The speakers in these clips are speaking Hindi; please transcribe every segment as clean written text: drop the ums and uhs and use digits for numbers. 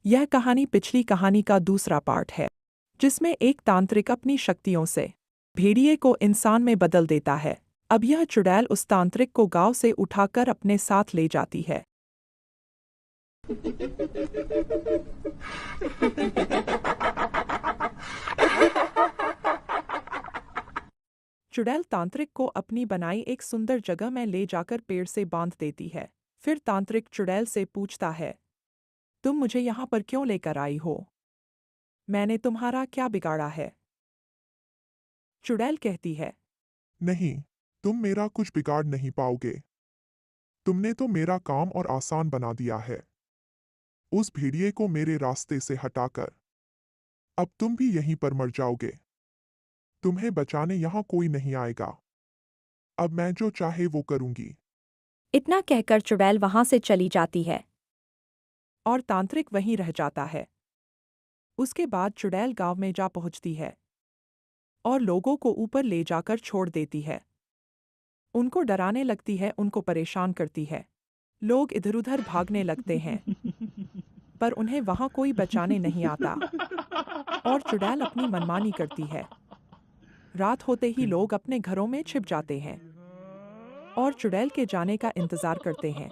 यह कहानी पिछली कहानी का दूसरा पार्ट है, जिसमें एक तांत्रिक अपनी शक्तियों से भेड़िए को इंसान में बदल देता है। अब यह चुड़ैल उस तांत्रिक को गांव से उठाकर अपने साथ ले जाती है। चुड़ैल तांत्रिक को अपनी बनाई एक सुंदर जगह में ले जाकर पेड़ से बांध देती है। फिर तांत्रिक चुड़ैल से पूछता है, तुम मुझे यहाँ पर क्यों लेकर आई हो? मैंने तुम्हारा क्या बिगाड़ा है? चुड़ैल कहती है, नहीं, तुम मेरा कुछ बिगाड़ नहीं पाओगे। तुमने तो मेरा काम और आसान बना दिया है। उस भेड़िए को मेरे रास्ते से हटाकर अब तुम भी यहीं पर मर जाओगे। तुम्हें बचाने यहाँ कोई नहीं आएगा। अब मैं जो चाहे वो करूंगी। इतना कहकर चुड़ैल वहां से चली जाती है। और तांत्रिक वहीं रह जाता है। उसके बाद चुड़ैल गांव में जा पहुंचती है और लोगों को ऊपर ले जाकर छोड़ देती है। उनको डराने लगती है, उनको परेशान करती है। लोग इधर-उधर भागने लगते हैं, पर उन्हें वहां कोई बचाने नहीं आता और चुड़ैल अपनी मनमानी करती है। रात होते ही लोग अपने घरों में छिप जाते हैं और चुड़ैल के जाने का इंतजार करते हैं।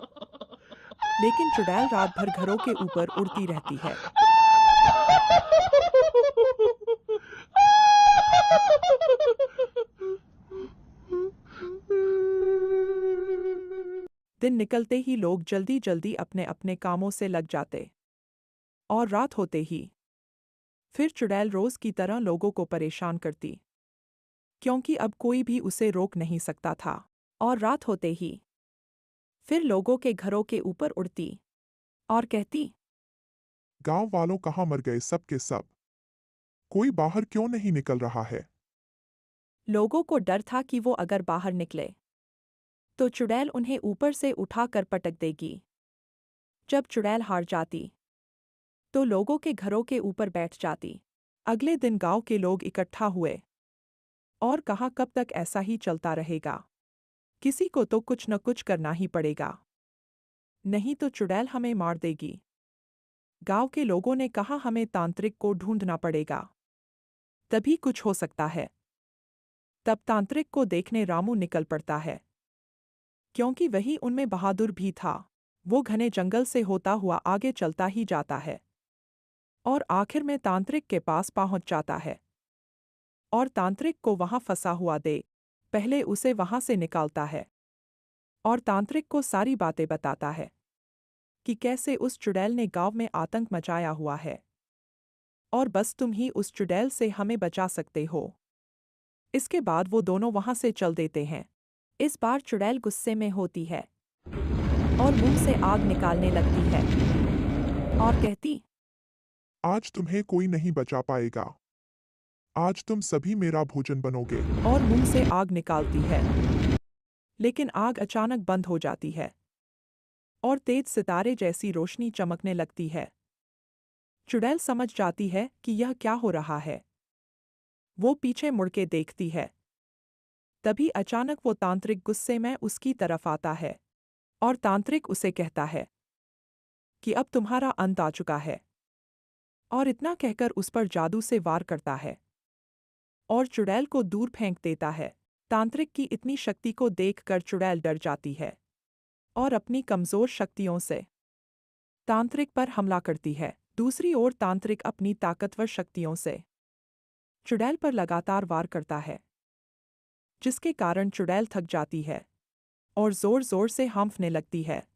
लेकिन चुड़ैल रात भर घरों के ऊपर उड़ती रहती है। दिन निकलते ही लोग जल्दी-जल्दी अपने-अपने कामों से लग जाते और रात होते ही फिर चुड़ैल रोज की तरह लोगों को परेशान करती, क्योंकि अब कोई भी उसे रोक नहीं सकता था। और रात होते ही फिर लोगों के घरों के ऊपर उड़ती और कहती, गांव वालों कहाँ मर गए सब के सब? कोई बाहर क्यों नहीं निकल रहा है? लोगों को डर था कि वो अगर बाहर निकले तो चुड़ैल उन्हें ऊपर से उठाकर पटक देगी। जब चुड़ैल हार जाती तो लोगों के घरों के ऊपर बैठ जाती। अगले दिन गांव के लोग इकट्ठा हुए और कहा, कब तक ऐसा ही चलता रहेगा? किसी को तो कुछ न कुछ करना ही पड़ेगा, नहीं तो चुड़ैल हमें मार देगी। गांव के लोगों ने कहा, हमें तांत्रिक को ढूंढना पड़ेगा, तभी कुछ हो सकता है। तब तांत्रिक को देखने रामू निकल पड़ता है, क्योंकि वही उनमें बहादुर भी था। वो घने जंगल से होता हुआ आगे चलता ही जाता है और आखिर में तांत्रिक के पास पहुंच जाता है और तांत्रिक को वहां फंसा हुआ देख पहले उसे वहां से निकालता है और तांत्रिक को सारी बातें बताता है कि कैसे उस चुड़ैल ने गांव में आतंक मचाया हुआ है और बस तुम ही उस चुड़ैल से हमें बचा सकते हो। इसके बाद वो दोनों वहां से चल देते हैं। इस बार चुड़ैल गुस्से में होती है और मुंह से आग निकालने लगती है और कहती, आज तुम्हें कोई नहीं बचा पाएगा। आज तुम सभी मेरा भोजन बनोगे। और मुंह से आग निकालती है, लेकिन आग अचानक बंद हो जाती है और तेज सितारे जैसी रोशनी चमकने लगती है। चुड़ैल समझ जाती है कि यह क्या हो रहा है। वो पीछे मुड़ के देखती है। तभी अचानक वो तांत्रिक गुस्से में उसकी तरफ आता है और तांत्रिक उसे कहता है कि अब तुम्हारा अंत आ चुका है, और इतना कहकर उस पर जादू से वार करता है और चुड़ैल को दूर फेंक देता है। तांत्रिक की इतनी शक्ति को देखकर चुड़ैल डर जाती है और अपनी कमजोर शक्तियों से तांत्रिक पर हमला करती है। दूसरी ओर तांत्रिक अपनी ताकतवर शक्तियों से चुड़ैल पर लगातार वार करता है, जिसके कारण चुड़ैल थक जाती है और जोर-जोर से हांफने लगती है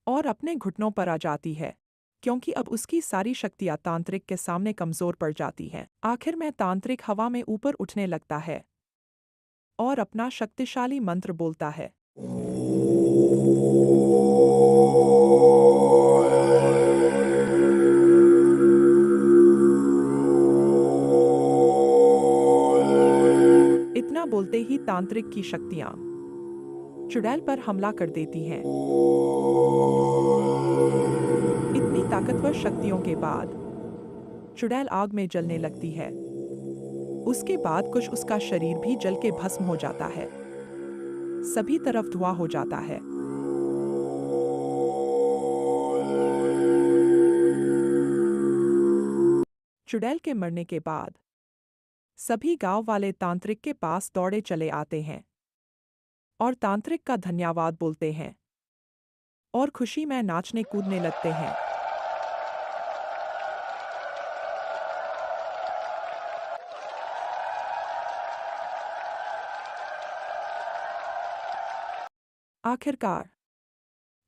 और अपने घुटनों पर आ जाती है, क्योंकि अब उसकी सारी शक्तियां तांत्रिक के सामने कमजोर पड़ जाती हैं। आखिर में तांत्रिक हवा में ऊपर उठने लगता है और अपना शक्तिशाली मंत्र बोलता है। इतना बोलते ही तांत्रिक की शक्तियां चुड़ैल पर हमला कर देती हैं। इतनी ताकतवर शक्तियों के बाद चुड़ैल आग में जलने लगती है। उसके बाद कुछ उसका शरीर भी जल के भस्म हो जाता है। सभी तरफ धुआं हो जाता है। चुड़ैल के मरने के बाद सभी गांव वाले तांत्रिक के पास दौड़े चले आते हैं और तांत्रिक का धन्यवाद बोलते हैं और खुशी में नाचने कूदने लगते हैं। आखिरकार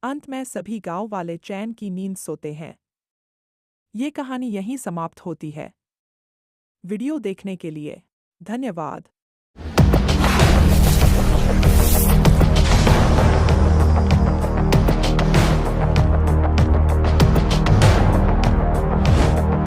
अंत में सभी गांव वाले चैन की नींद सोते हैं। ये कहानी यहीं समाप्त होती है। वीडियो देखने के लिए धन्यवाद।